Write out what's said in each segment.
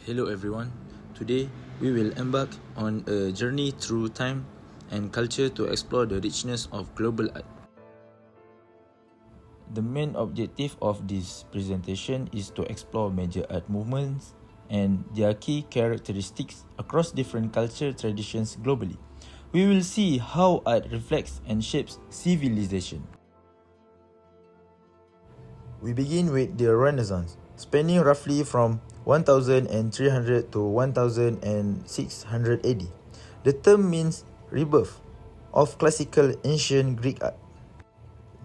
Hello everyone. Today we will embark on a journey through time and culture to explore the richness of global art. The main objective of this presentation is to explore major art movements and their key characteristics across different culture traditions globally. We will see how art reflects and shapes civilization. We begin with the Renaissance, spanning roughly from 1300 to 1600 AD. The term means rebirth of classical ancient Greek art.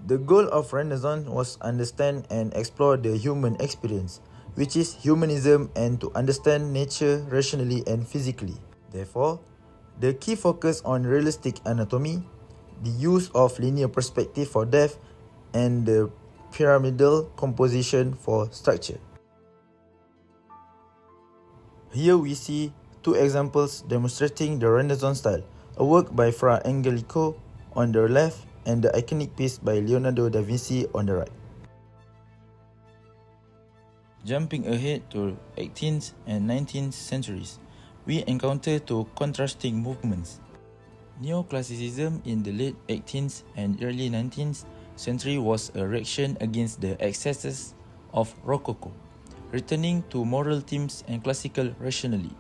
The goal of Renaissance was to understand and explore the human experience, which is humanism, and to understand nature rationally and physically. Therefore, the key focus on realistic anatomy, the use of linear perspective for depth, and the pyramidal composition for structure. Here we see two examples demonstrating the Renaissance style, a work by Fra Angelico on the left and the iconic piece by Leonardo da Vinci on the right. Jumping ahead to 18th and 19th centuries, we encounter two contrasting movements. Neoclassicism in the late 18th and early 19th century was a reaction against the excesses of Rococo, returning to moral themes and classical rationality.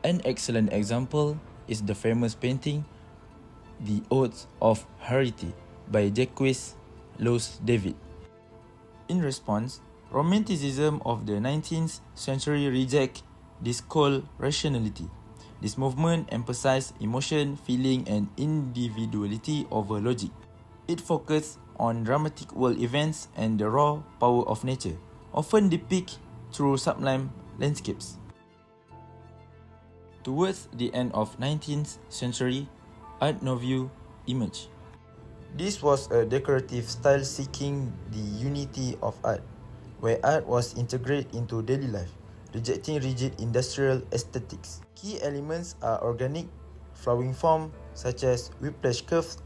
An excellent example is the famous painting The Oath of Heredity by Jacques Louis David. In response, Romanticism of the 19th century rejected this cold rationality. This movement emphasized emotion, feeling, and individuality over logic. It focused on dramatic world events and the raw power of nature, often depicted through sublime landscapes. Towards the end of 19th century, Art Nouveau emerged. This was a decorative style seeking the unity of art, where art was integrated into daily life, rejecting rigid industrial aesthetics. Key elements are organic, flowing form such as whiplash curves,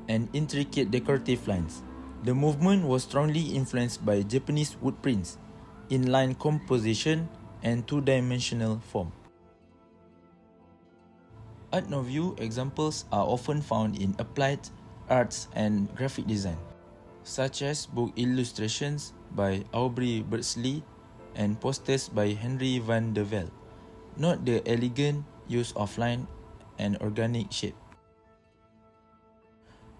and intricate decorative lines. The movement was strongly influenced by Japanese wood prints, inline composition, and two-dimensional form. Art Nouveau examples are often found in applied arts and graphic design, such as book illustrations by Aubrey Beardsley and posters by Henry van der Velde. Note the elegant use of line and organic shape.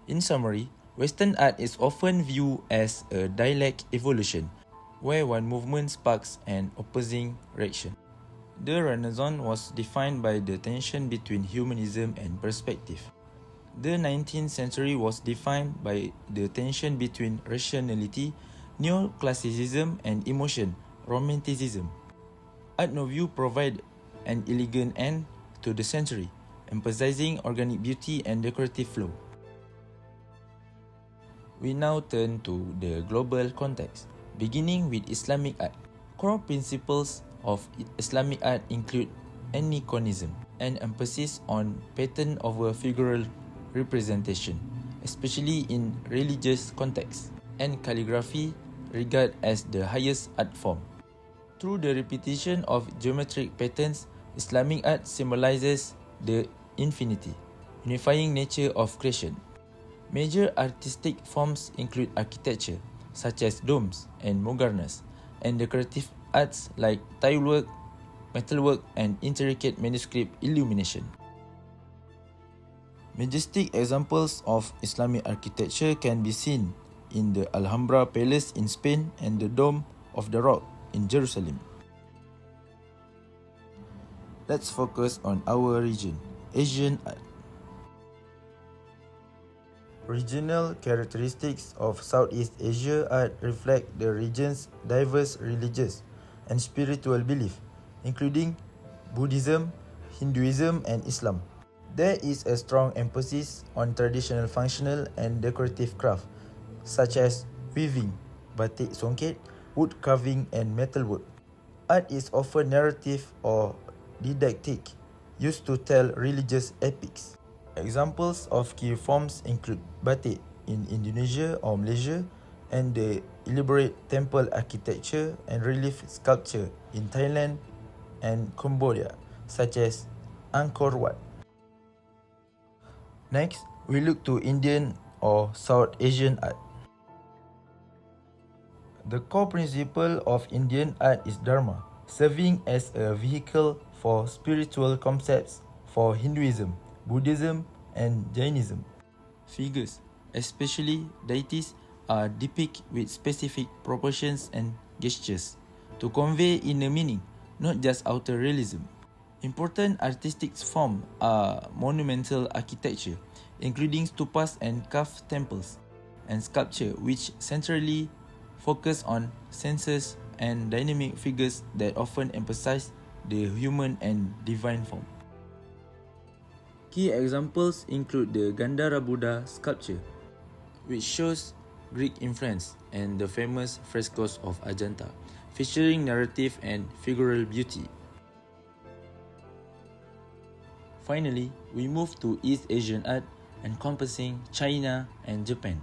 In summary, Western art is often viewed as a dialectic evolution, where one movement sparks an opposing reaction. The Renaissance was defined by the tension between humanism and perspective. The 19th century was defined by the tension between rationality, neoclassicism, and emotion, romanticism. Art Nouveau provided an elegant end to the century, emphasizing organic beauty and decorative flow. We now turn to the global context, beginning with Islamic art. Core principles of Islamic art include anachronism, an emphasis on pattern over figural representation, especially in religious contexts, and calligraphy regarded as the highest art form. Through the repetition of geometric patterns, Islamic art symbolizes the infinity, unifying nature of creation. Major artistic forms include architecture, such as domes and mogarnas, and decorative arts like tilework, metalwork, and intricate manuscript illumination. Majestic examples of Islamic architecture can be seen in the Alhambra Palace in Spain and the Dome of the Rock in Jerusalem. Let's focus on our region, Asian art. Regional characteristics of Southeast Asia art reflect the region's diverse religious and spiritual beliefs, including Buddhism, Hinduism, and Islam. There is a strong emphasis on traditional functional and decorative craft, such as weaving, batik songket, wood carving, and metalwork. Art is often narrative or didactic, used to tell religious epics. Examples of key forms include batik in Indonesia or Malaysia, and the elaborate temple architecture and relief sculpture in Thailand, and Cambodia, such as Angkor Wat. Next, we look to Indian or South Asian art. The core principle of Indian art is Dharma, serving as a vehicle for spiritual concepts for Hinduism, Buddhism, and Jainism. Figures, especially deities, are depicted with specific proportions and gestures to convey inner meaning, not just outer realism. Important artistic forms are monumental architecture, including stupas and carved temples, and sculpture, which centrally focus on senses and dynamic figures that often emphasize the human and divine form. Key examples include the Gandhara Buddha sculpture, which shows Greek influence, and the famous frescoes of Ajanta, featuring narrative and figural beauty. Finally, we move to East Asian art, encompassing China and Japan.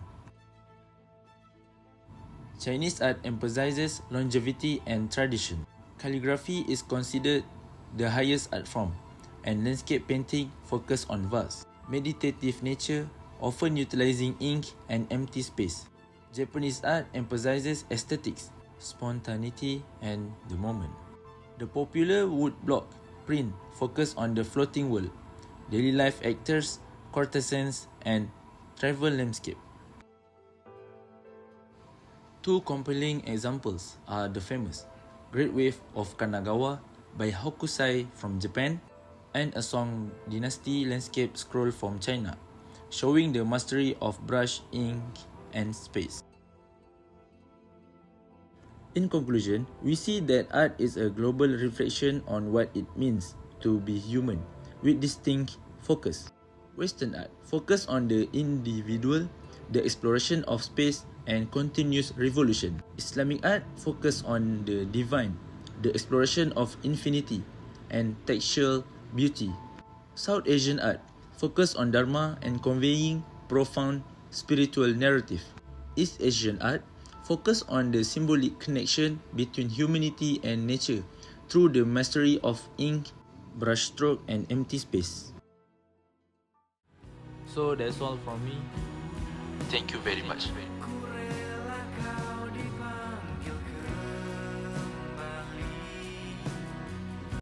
Chinese art emphasizes longevity and tradition. Calligraphy is considered the highest art form, and landscape painting focus on vast, meditative nature, often utilizing ink and empty space. Japanese art emphasizes aesthetics, spontaneity, and the moment. The popular wood block print focus on the floating world, daily life actors, courtesans, and travel landscape. Two compelling examples are the famous Great Wave of Kanagawa by Hokusai from Japan and a Song Dynasty landscape scroll from China, showing the mastery of brush, ink, and space. In conclusion, we see that art is a global reflection on what it means to be human, with distinct focus. Western art focus on the individual, the exploration of space, and continuous revolution. Islamic art focus on the divine, the exploration of infinity, and textual beauty. South Asian art focus on Dharma and conveying profound spiritual narrative. East Asian art focus on the symbolic connection between humanity and nature through the mastery of ink, brushstroke, and empty space. So that's all from me. Thank you very much.